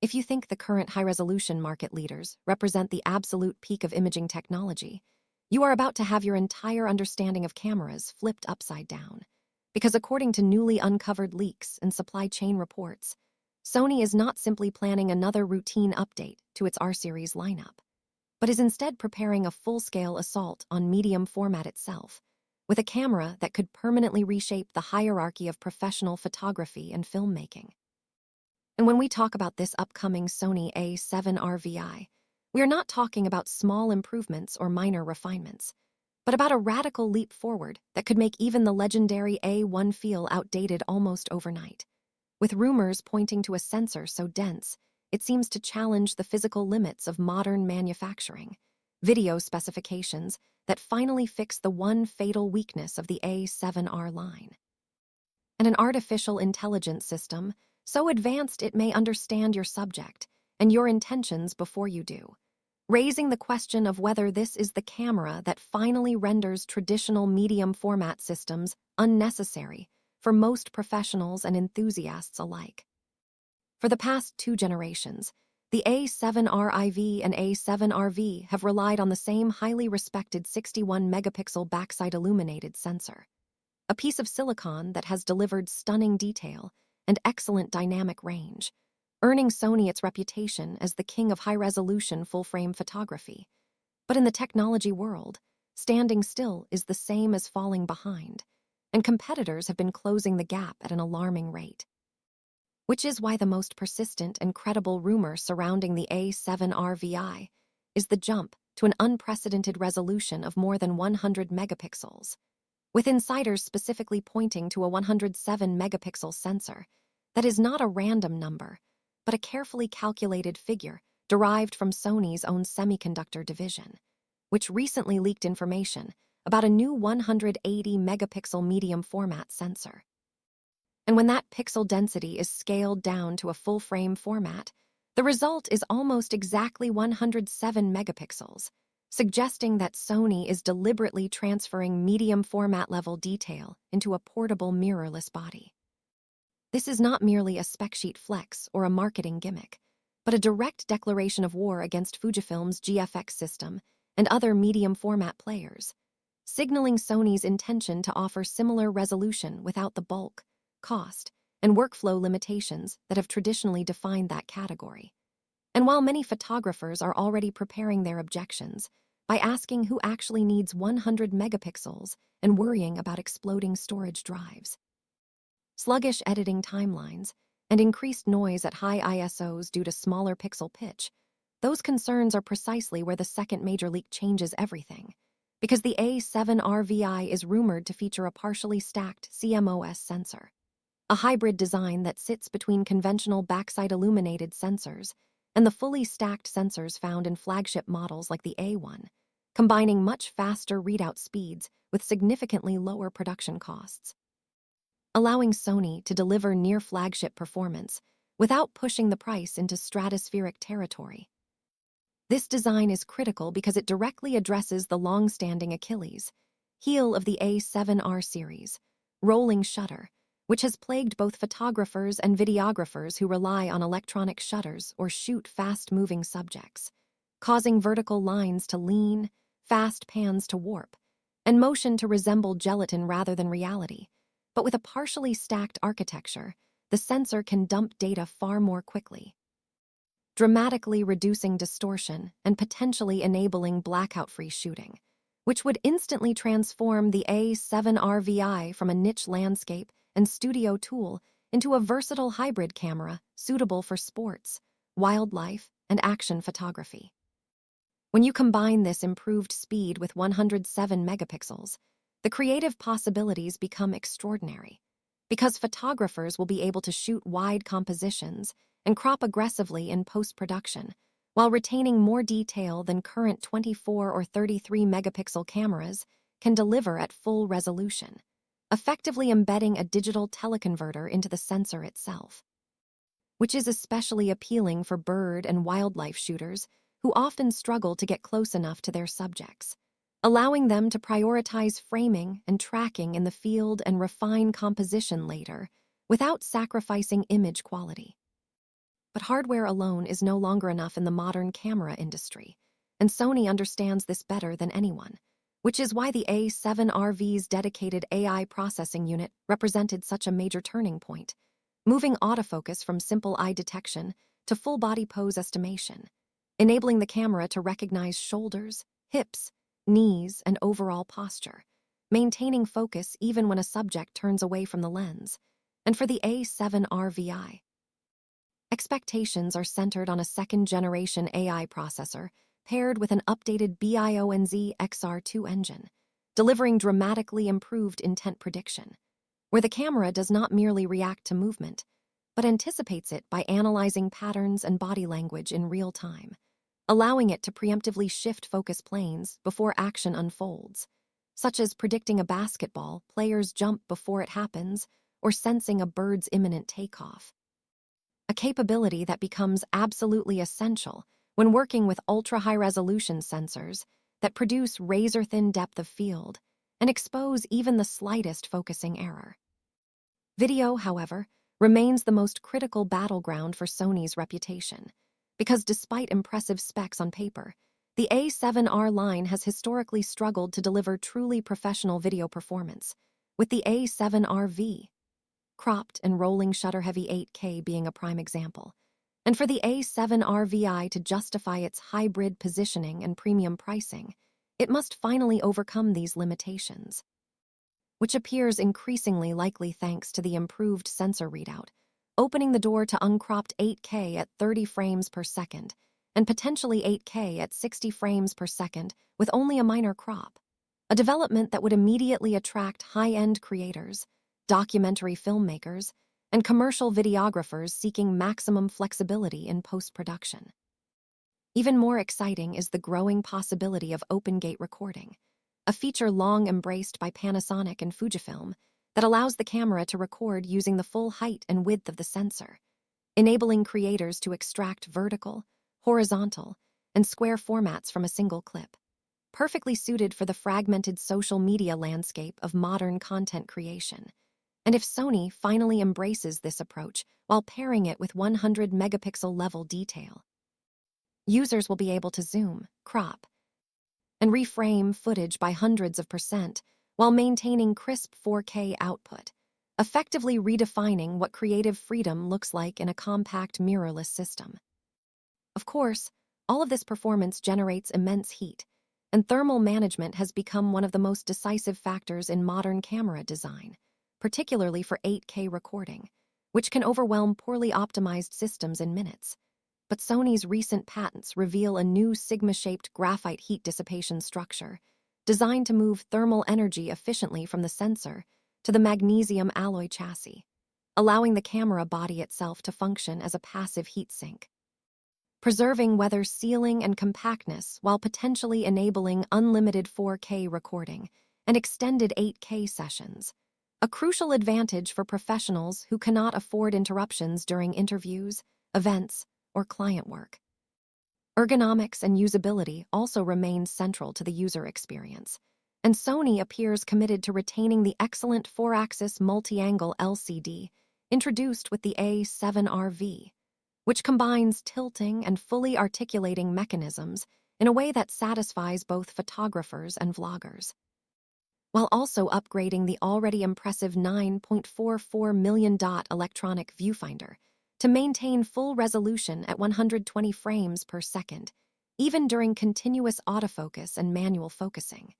If you think the current high-resolution market leaders represent the absolute peak of imaging technology, you are about to have your entire understanding of cameras flipped upside down. Because according to newly uncovered leaks and supply chain reports, Sony is not simply planning another routine update to its R-series lineup, but is instead preparing a full-scale assault on medium format itself, with a camera that could permanently reshape the hierarchy of professional photography and filmmaking. And when we talk about this upcoming Sony A7R VI, we are not talking about small improvements or minor refinements, but about a radical leap forward that could make even the legendary A1 feel outdated almost overnight, with rumors pointing to a sensor so dense it seems to challenge the physical limits of modern manufacturing, video specifications that finally fix the one fatal weakness of the A7R line. And an artificial intelligence system so advanced it may understand your subject and your intentions before you do, raising the question of whether this is the camera that finally renders traditional medium format systems unnecessary for most professionals and enthusiasts alike. For the past 2 generations, the A7R IV and A7R V have relied on the same highly respected 61-megapixel backside illuminated sensor, a piece of silicon that has delivered stunning detail and excellent dynamic range, earning Sony its reputation as the king of high-resolution full-frame photography. But in the technology world, standing still is the same as falling behind, and competitors have been closing the gap at an alarming rate. Which is why the most persistent and credible rumor surrounding the A7R VI is the jump to an unprecedented resolution of more than 100 megapixels, with insiders specifically pointing to a 107-megapixel sensor that is not a random number, but a carefully calculated figure derived from Sony's own semiconductor division, which recently leaked information about a new 180-megapixel medium format sensor. And when that pixel density is scaled down to a full-frame format, the result is almost exactly 107 megapixels, suggesting that Sony is deliberately transferring medium format level detail into a portable mirrorless body. This is not merely a spec sheet flex or a marketing gimmick, but a direct declaration of war against Fujifilm's GFX system and other medium format players, signaling Sony's intention to offer similar resolution without the bulk, cost, and workflow limitations that have traditionally defined that category. And while many photographers are already preparing their objections by asking who actually needs 100 megapixels and worrying about exploding storage drives, sluggish editing timelines, and increased noise at high ISOs due to smaller pixel pitch, those concerns are precisely where the second major leak changes everything, because the A7R VI is rumored to feature a partially stacked CMOS sensor, a hybrid design that sits between conventional backside illuminated sensors and the fully stacked sensors found in flagship models like the A1, combining much faster readout speeds with significantly lower production costs, allowing Sony to deliver near-flagship performance without pushing the price into stratospheric territory. This design is critical because it directly addresses the long-standing Achilles heel of the A7R series, rolling shutter, which has plagued both photographers and videographers who rely on electronic shutters or shoot fast-moving subjects, causing vertical lines to lean, fast pans to warp, and motion to resemble gelatin rather than reality. But with a partially stacked architecture, the sensor can dump data far more quickly, dramatically reducing distortion and potentially enabling blackout-free shooting, which would instantly transform the A7R VI from a niche landscape and studio tool into a versatile hybrid camera suitable for sports, wildlife, and action photography. When you combine this improved speed with 107 megapixels, the creative possibilities become extraordinary, because photographers will be able to shoot wide compositions and crop aggressively in post-production, while retaining more detail than current 24 or 33 megapixel cameras can deliver at full resolution, effectively embedding a digital teleconverter into the sensor itself, which is especially appealing for bird and wildlife shooters who often struggle to get close enough to their subjects, allowing them to prioritize framing and tracking in the field and refine composition later without sacrificing image quality. But hardware alone is no longer enough in the modern camera industry, and Sony understands this better than anyone, which is why the A7R V's dedicated AI processing unit represented such a major turning point, moving autofocus from simple eye detection to full-body pose estimation, enabling the camera to recognize shoulders, hips, knees, and overall posture, maintaining focus even when a subject turns away from the lens. And for the A7R VI, expectations are centered on a second-generation AI processor paired with an updated BIONZ XR2 engine, delivering dramatically improved intent prediction, where the camera does not merely react to movement, but anticipates it by analyzing patterns and body language in real time, allowing it to preemptively shift focus planes before action unfolds, such as predicting a basketball player's jump before it happens or sensing a bird's imminent takeoff. A capability that becomes absolutely essential when working with ultra-high-resolution sensors that produce razor-thin depth of field and expose even the slightest focusing error. Video, however, remains the most critical battleground for Sony's reputation, because despite impressive specs on paper, the A7R line has historically struggled to deliver truly professional video performance, with the A7R V, cropped and rolling shutter-heavy 8K being a prime example. And for the A7R VI to justify its hybrid positioning and premium pricing, it must finally overcome these limitations, which appears increasingly likely thanks to the improved sensor readout, opening the door to uncropped 8K at 30 frames per second and potentially 8K at 60 frames per second with only a minor crop, a development that would immediately attract high-end creators, documentary filmmakers, and commercial videographers seeking maximum flexibility in post-production. Even more exciting is the growing possibility of open-gate recording, a feature long embraced by Panasonic and Fujifilm that allows the camera to record using the full height and width of the sensor, enabling creators to extract vertical, horizontal, and square formats from a single clip, perfectly suited for the fragmented social media landscape of modern content creation. And if Sony finally embraces this approach while pairing it with 100-megapixel level detail, users will be able to zoom, crop, and reframe footage by hundreds of percent while maintaining crisp 4K output, effectively redefining what creative freedom looks like in a compact mirrorless system. Of course, all of this performance generates immense heat, and thermal management has become one of the most decisive factors in modern camera design, particularly for 8K recording, which can overwhelm poorly optimized systems in minutes. But Sony's recent patents reveal a new sigma-shaped graphite heat dissipation structure designed to move thermal energy efficiently from the sensor to the magnesium alloy chassis, allowing the camera body itself to function as a passive heat sink, preserving weather sealing and compactness while potentially enabling unlimited 4K recording and extended 8K sessions, a crucial advantage for professionals who cannot afford interruptions during interviews, events, or client work. Ergonomics and usability also remain central to the user experience, and Sony appears committed to retaining the excellent 4-axis multi-angle LCD introduced with the A7R V, which combines tilting and fully articulating mechanisms in a way that satisfies both photographers and vloggers, while also upgrading the already impressive 9.44 million dot electronic viewfinder to maintain full resolution at 120 frames per second, even during continuous autofocus and manual focusing,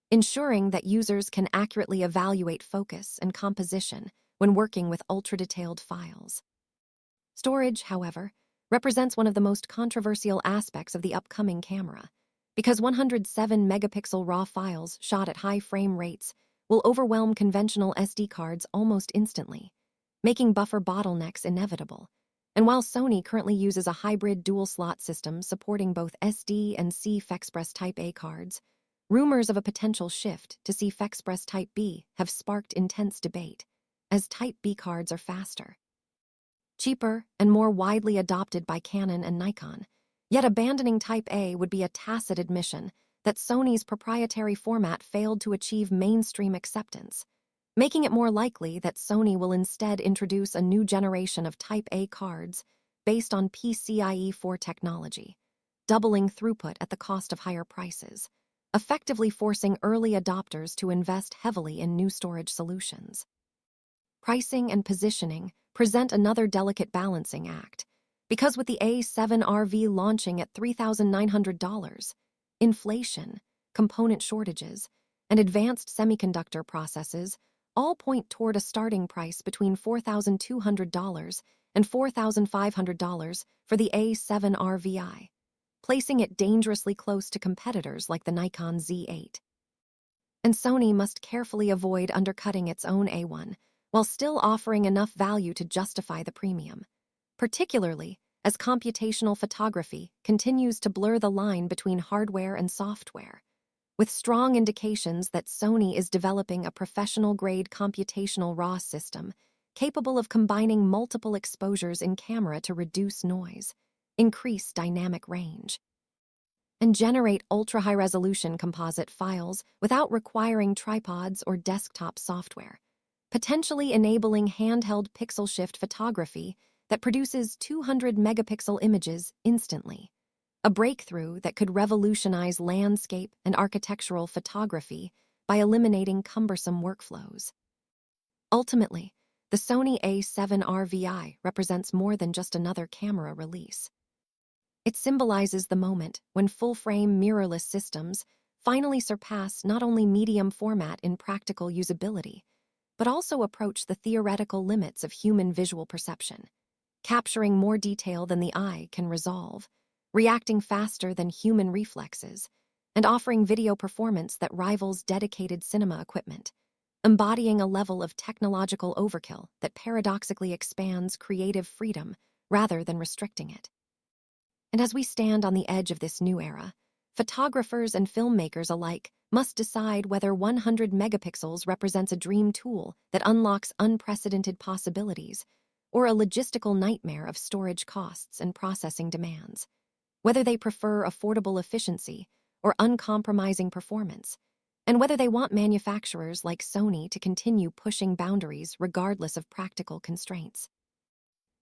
ensuring that users can accurately evaluate focus and composition when working with ultra-detailed files. Storage, however, represents one of the most controversial aspects of the upcoming camera, because 107-megapixel RAW files shot at high frame rates will overwhelm conventional SD cards almost instantly, making buffer bottlenecks inevitable. And while Sony currently uses a hybrid dual-slot system supporting both SD and CFexpress Type A cards, rumors of a potential shift to CFexpress Type B have sparked intense debate, as Type B cards are faster, cheaper, and more widely adopted by Canon and Nikon. Yet abandoning Type A would be a tacit admission that Sony's proprietary format failed to achieve mainstream acceptance, making it more likely that Sony will instead introduce a new generation of Type A cards based on PCIe 4 technology, doubling throughput at the cost of higher prices, effectively forcing early adopters to invest heavily in new storage solutions. Pricing and positioning present another delicate balancing act, because with the A7R V launching at $3,900, inflation, component shortages, and advanced semiconductor processes all point toward a starting price between $4,200 and $4,500 for the A7R VI, placing it dangerously close to competitors like the Nikon Z8. And Sony must carefully avoid undercutting its own A1 while still offering enough value to justify the premium, particularly as computational photography continues to blur the line between hardware and software, with strong indications that Sony is developing a professional-grade computational RAW system capable of combining multiple exposures in camera to reduce noise, increase dynamic range, and generate ultra-high-resolution composite files without requiring tripods or desktop software, potentially enabling handheld pixel shift photography that produces 200-megapixel images instantly, a breakthrough that could revolutionize landscape and architectural photography by eliminating cumbersome workflows. Ultimately, the Sony A7R VI represents more than just another camera release. It symbolizes the moment when full-frame mirrorless systems finally surpass not only medium format in practical usability, but also approach the theoretical limits of human visual perception, capturing more detail than the eye can resolve, reacting faster than human reflexes, and offering video performance that rivals dedicated cinema equipment, embodying a level of technological overkill that paradoxically expands creative freedom rather than restricting it. And as we stand on the edge of this new era, photographers and filmmakers alike must decide whether 100 megapixels represents a dream tool that unlocks unprecedented possibilities or a logistical nightmare of storage costs and processing demands, whether they prefer affordable efficiency or uncompromising performance, and whether they want manufacturers like Sony to continue pushing boundaries regardless of practical constraints,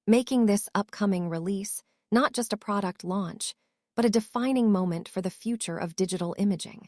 making this upcoming release not just a product launch, but a defining moment for the future of digital imaging.